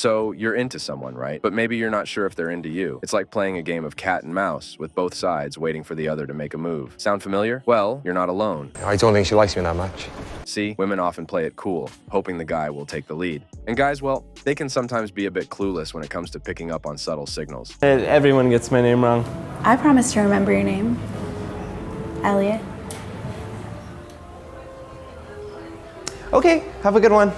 So you're into someone, right? But maybe you're not sure if they're into you. It's like playing a game of cat and mouse with both sides waiting for the other to make a move. Sound familiar? Well, you're not alone. I don't think she likes me that much. See, women often play it cool, hoping the guy will take the lead. And guys, well, they can sometimes be a bit clueless when it comes to picking up on subtle signals. Everyone gets my name wrong. I promise to remember your name. Elliot. Okay, have a good one.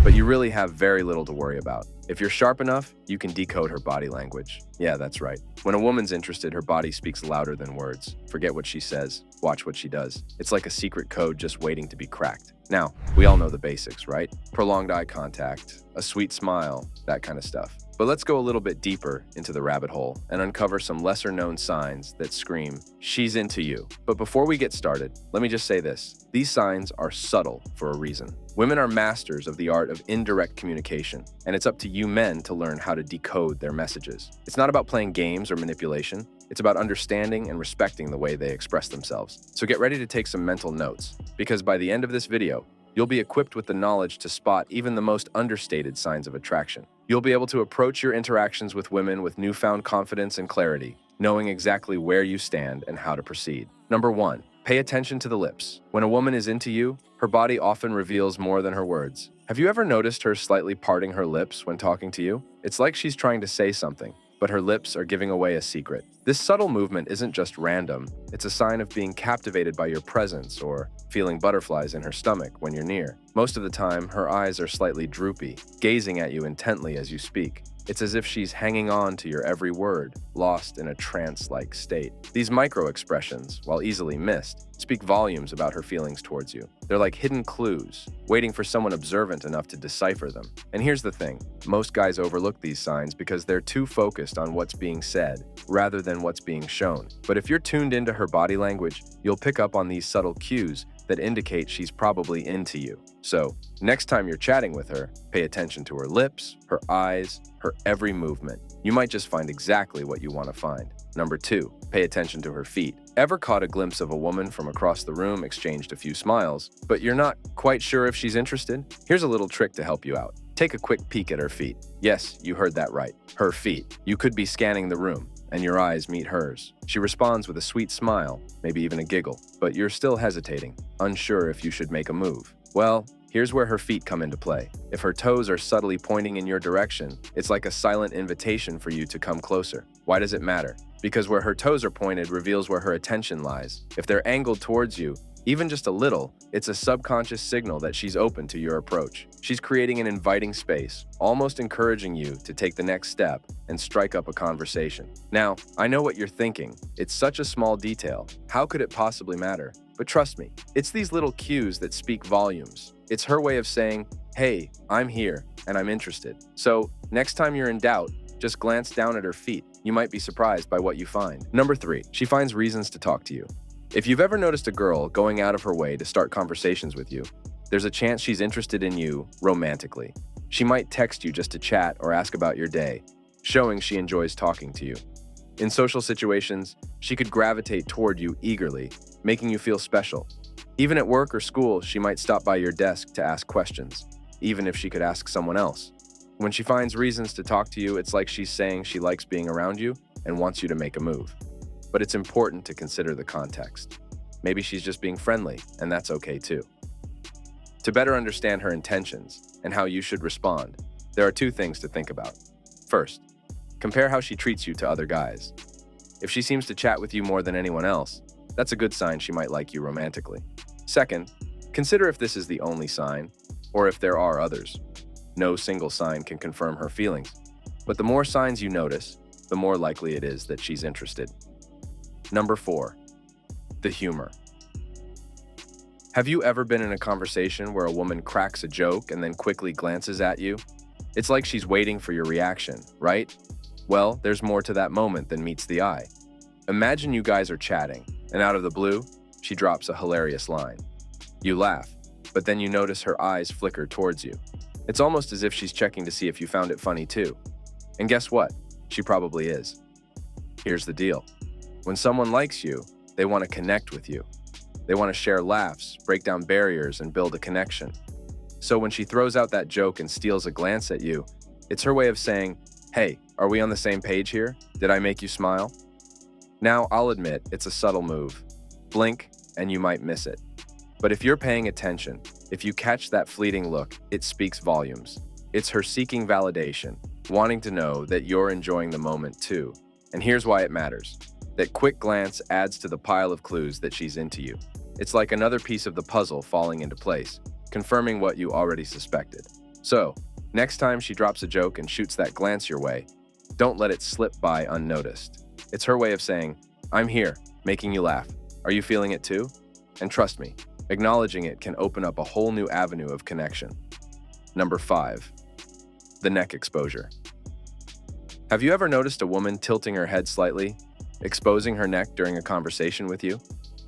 But you really have very little to worry about. If you're sharp enough, you can decode her body language. Yeah, that's right. When a woman's interested, her body speaks louder than words. Forget what she says, watch what she does. It's like a secret code just waiting to be cracked. Now, we all know the basics, right? Prolonged eye contact, a sweet smile, that kind of stuff. But let's go a little bit deeper into the rabbit hole and uncover some lesser-known signs that scream, she's into you. But before we get started, let me just say this. These signs are subtle for a reason. Women are masters of the art of indirect communication, and it's up to you men to learn how to decode their messages. It's not about playing games or manipulation. It's about understanding and respecting the way they express themselves. So get ready to take some mental notes, because by the end of this video, you'll be equipped with the knowledge to spot even the most understated signs of attraction. You'll be able to approach your interactions with women with newfound confidence and clarity, knowing exactly where you stand and how to proceed. Number 1, pay attention to the lips. When a woman is into you, her body often reveals more than her words. Have you ever noticed her slightly parting her lips when talking to you? It's like she's trying to say something, but her lips are giving away a secret. This subtle movement isn't just random, it's a sign of being captivated by your presence or feeling butterflies in her stomach when you're near. Most of the time, her eyes are slightly droopy, gazing at you intently as you speak. It's as if she's hanging on to your every word, lost in a trance-like state. These micro-expressions, while easily missed, speak volumes about her feelings towards you. They're like hidden clues, waiting for someone observant enough to decipher them. And here's the thing, most guys overlook these signs because they're too focused on what's being said, rather than what's being shown. But if you're tuned into her body language, you'll pick up on these subtle cues that indicate she's probably into you. So, next time you're chatting with her, pay attention to her lips, her eyes, her every movement. You might just find exactly what you want to find. Number 2, pay attention to her feet. Ever caught a glimpse of a woman from across the room, exchanged a few smiles, but you're not quite sure if she's interested? Here's a little trick to help you out. Take a quick peek at her feet. Yes, you heard that right. Her feet. You could be scanning the room, and your eyes meet hers. She responds with a sweet smile, maybe even a giggle, but you're still hesitating, unsure if you should make a move. Well, here's where her feet come into play. If her toes are subtly pointing in your direction, it's like a silent invitation for you to come closer. Why does it matter? Because where her toes are pointed reveals where her attention lies. If they're angled towards you, even just a little, it's a subconscious signal that she's open to your approach. She's creating an inviting space, almost encouraging you to take the next step and strike up a conversation. Now, I know what you're thinking. It's such a small detail. How could it possibly matter? But trust me, it's these little cues that speak volumes. It's her way of saying, hey, I'm here and I'm interested. So, next time you're in doubt, just glance down at her feet. You might be surprised by what you find. Number 3, she finds reasons to talk to you. If you've ever noticed a girl going out of her way to start conversations with you, there's a chance she's interested in you romantically. She might text you just to chat or ask about your day, showing she enjoys talking to you. In social situations, she could gravitate toward you eagerly, making you feel special. Even at work or school, she might stop by your desk to ask questions, even if she could ask someone else. When she finds reasons to talk to you, it's like she's saying she likes being around you and wants you to make a move. But it's important to consider the context. Maybe she's just being friendly, and that's okay too. To better understand her intentions and how you should respond, there are 2 things to think about. First, compare how she treats you to other guys. If she seems to chat with you more than anyone else, that's a good sign she might like you romantically. Second, consider if this is the only sign, or if there are others. No single sign can confirm her feelings, but the more signs you notice, the more likely it is that she's interested. Number 4, the humor. Have you ever been in a conversation where a woman cracks a joke and then quickly glances at you? It's like she's waiting for your reaction, right? Well, there's more to that moment than meets the eye. Imagine you guys are chatting, and out of the blue, she drops a hilarious line. You laugh, but then you notice her eyes flicker towards you. It's almost as if she's checking to see if you found it funny too. And guess what? She probably is. Here's the deal. When someone likes you, they want to connect with you. They want to share laughs, break down barriers, and build a connection. So when she throws out that joke and steals a glance at you, it's her way of saying, "Hey, are we on the same page here? Did I make you smile?" Now, I'll admit, it's a subtle move. Blink, and you might miss it. But if you're paying attention, if you catch that fleeting look, it speaks volumes. It's her seeking validation, wanting to know that you're enjoying the moment too. And here's why it matters. That quick glance adds to the pile of clues that she's into you. It's like another piece of the puzzle falling into place, confirming what you already suspected. So, next time she drops a joke and shoots that glance your way, don't let it slip by unnoticed. It's her way of saying, "I'm here, making you laugh. Are you feeling it too?" And trust me, acknowledging it can open up a whole new avenue of connection. Number 5, the neck exposure. Have you ever noticed a woman tilting her head slightly, exposing her neck during a conversation with you?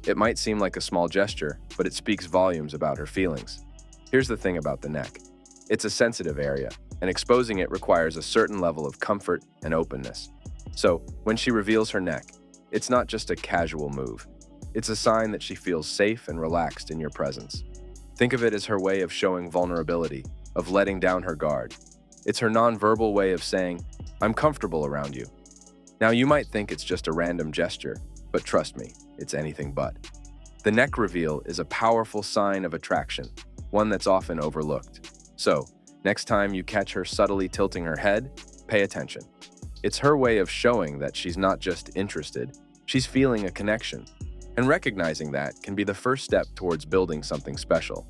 It might seem like a small gesture, but it speaks volumes about her feelings. Here's the thing about the neck. It's a sensitive area, and exposing it requires a certain level of comfort and openness. So, when she reveals her neck, it's not just a casual move. It's a sign that she feels safe and relaxed in your presence. Think of it as her way of showing vulnerability, of letting down her guard. It's her nonverbal way of saying, "I'm comfortable around you." Now, you might think it's just a random gesture, but trust me, it's anything but. The neck reveal is a powerful sign of attraction, one that's often overlooked. So, next time you catch her subtly tilting her head, pay attention. It's her way of showing that she's not just interested, she's feeling a connection. And recognizing that can be the first step towards building something special.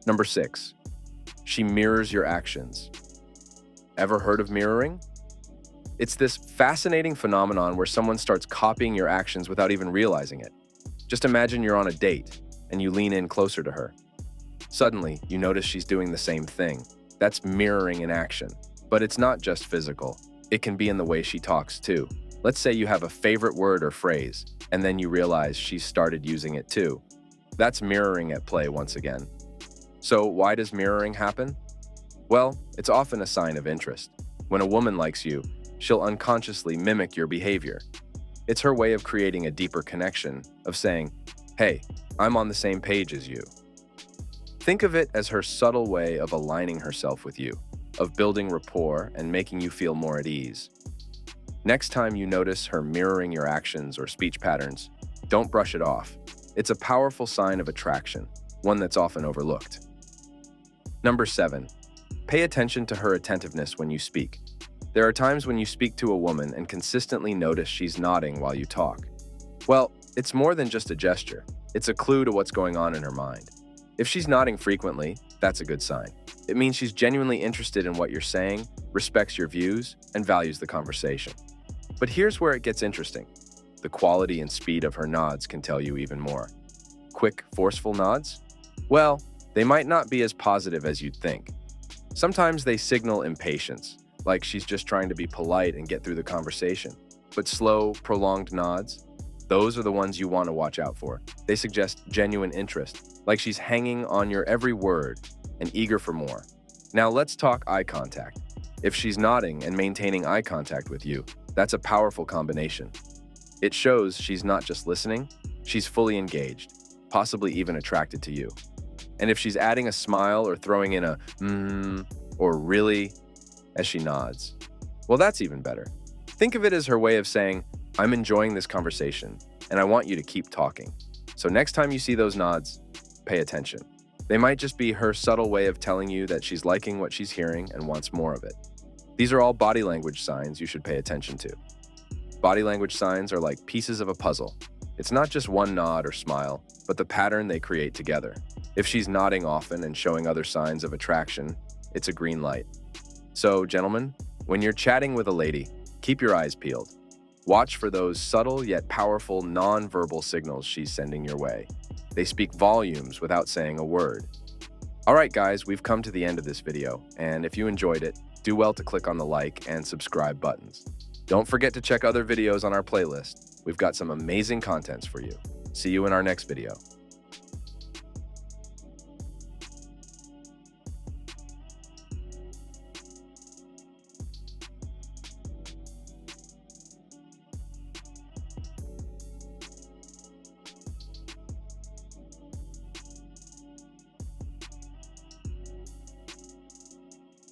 Number 6, she mirrors your actions. Ever heard of mirroring? It's this fascinating phenomenon where someone starts copying your actions without even realizing it. Just imagine you're on a date and you lean in closer to her. Suddenly, you notice she's doing the same thing. That's mirroring in action. But it's not just physical. It can be in the way she talks too. Let's say you have a favorite word or phrase, and then you realize she's started using it too. That's mirroring at play once again. So why does mirroring happen? Well, it's often a sign of interest. When a woman likes you, she'll unconsciously mimic your behavior. It's her way of creating a deeper connection, of saying, "Hey, I'm on the same page as you." Think of it as her subtle way of aligning herself with you, of building rapport and making you feel more at ease. Next time you notice her mirroring your actions or speech patterns, don't brush it off. It's a powerful sign of attraction, one that's often overlooked. Number 7, pay attention to her attentiveness when you speak. There are times when you speak to a woman and consistently notice she's nodding while you talk. Well, it's more than just a gesture. It's a clue to what's going on in her mind. If she's nodding frequently, that's a good sign. It means she's genuinely interested in what you're saying, respects your views, and values the conversation. But here's where it gets interesting. The quality and speed of her nods can tell you even more. Quick, forceful nods? Well, they might not be as positive as you'd think. Sometimes they signal impatience, like she's just trying to be polite and get through the conversation. But slow, prolonged nods? Those are the ones you want to watch out for. They suggest genuine interest, like she's hanging on your every word and eager for more. Now let's talk eye contact. If she's nodding and maintaining eye contact with you, that's a powerful combination. It shows she's not just listening, she's fully engaged, possibly even attracted to you. And if she's adding a smile or throwing in a or really as she nods, well, that's even better. Think of it as her way of saying, "I'm enjoying this conversation, and I want you to keep talking." So next time you see those nods, pay attention. They might just be her subtle way of telling you that she's liking what she's hearing and wants more of it. These are all body language signs you should pay attention to. Body language signs are like pieces of a puzzle. It's not just one nod or smile, but the pattern they create together. If she's nodding often and showing other signs of attraction, it's a green light. So, gentlemen, when you're chatting with a lady, keep your eyes peeled. Watch for those subtle yet powerful non-verbal signals she's sending your way. They speak volumes without saying a word. All right, guys, we've come to the end of this video, and if you enjoyed it, do well to click on the like and subscribe buttons. Don't forget to check other videos on our playlist. We've got some amazing contents for you. See you in our next video.